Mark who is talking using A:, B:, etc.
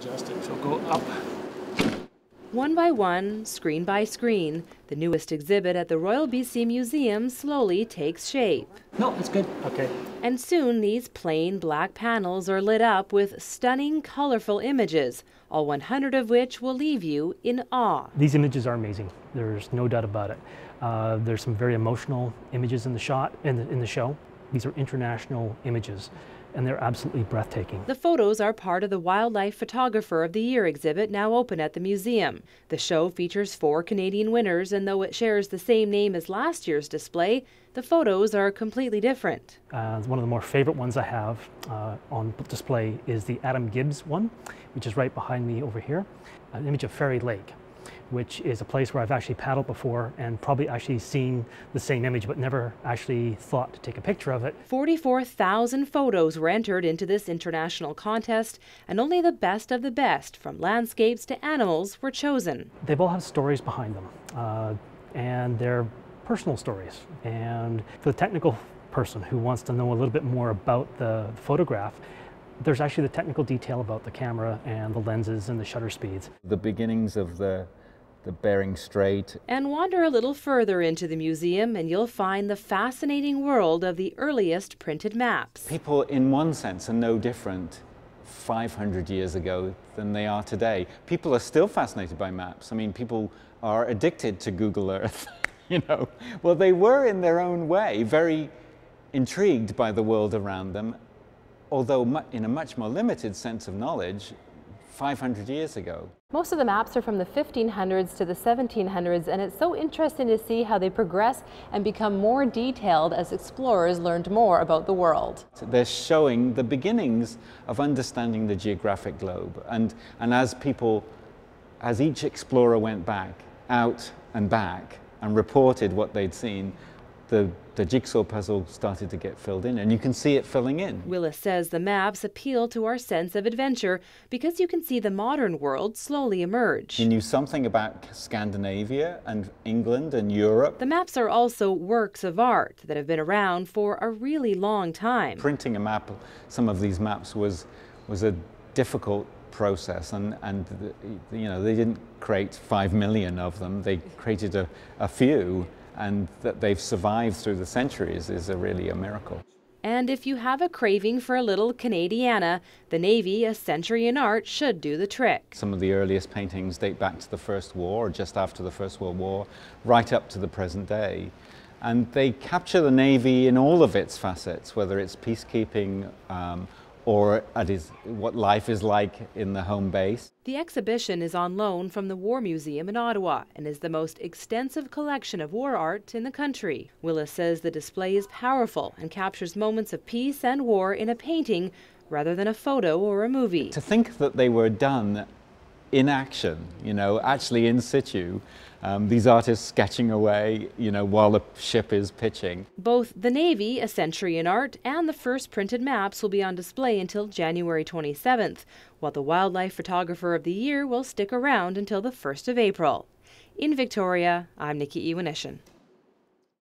A: Adjust it, so go up.
B: One by one, screen by screen, the newest exhibit at the Royal BC Museum slowly takes shape.
A: No, it's good. Okay.
B: And soon these plain black panels are lit up with stunning, colorful images, all 100 of which will leave you in awe.
C: These images are amazing. There's no doubt about it. There's some very emotional images in the shot, in the show. These are international images, and they're absolutely breathtaking.
B: The photos are part of the Wildlife Photographer of the Year exhibit now open at the museum. The show features 4 Canadian winners, and though it shares the same name as last year's display, the photos are completely different.
C: One of the more favorite ones I have on display is the Adam Gibbs one, which is right behind me over here. An image of Fairy Lake, which is a place where I've actually paddled before and probably actually seen the same image but never actually thought to take a picture of it.
B: 44,000 photos were entered into this international contest, and only the best of the best, from landscapes to animals, were chosen.
C: They all have stories behind them, and they're personal stories. And for the technical person who wants to know a little bit more about the photograph, there's actually the technical detail about the camera and the lenses and the shutter speeds.
D: The beginnings of the Bering Strait.
B: And wander a little further into the museum and you'll find the fascinating world of the earliest printed maps.
D: People, in one sense, are no different 500 years ago than they are today. People are still fascinated by maps. I mean, people are addicted to Google Earth, you know. Well, they were in their own way very intrigued by the world around them, although in a much more limited sense of knowledge 500 years ago.
B: Most of the maps are from the 1500s to the 1700s, and it's so interesting to see how they progress and become more detailed as explorers learned more about the world.
D: They're showing the beginnings of understanding the geographic globe, and as each explorer went back, out and back, and reported what they'd seen, the jigsaw puzzle started to get filled in, and you can see it filling in.
B: Willis says the maps appeal to our sense of adventure because you can see the modern world slowly emerge.
D: He knew something about Scandinavia and England and Europe.
B: The maps are also works of art that have been around for a really long time.
D: Printing a map, some of these maps was a difficult process, and you know, they didn't create 5 million of them. They created a few. And that they've survived through the centuries is really a miracle.
B: And if you have a craving for a little Canadiana, the Navy, a century in art, should do the trick.
D: Some of the earliest paintings date back to the First War, or just after the First World War, right up to the present day. And they capture the Navy in all of its facets, whether it's peacekeeping or what life is like in the home base.
B: The exhibition is on loan from the War Museum in Ottawa and is the most extensive collection of war art in the country. Willis says the display is powerful and captures moments of peace and war in a painting rather than a photo or a movie.
D: To think that they were done in action, you know, actually in situ, these artists sketching away, you know, while the ship is pitching.
B: Both the Navy, a century in art, and the first printed maps will be on display until January 27th, while the Wildlife Photographer of the Year will stick around until the 1st of April. In Victoria, I'm Nikki Ewanyshyn.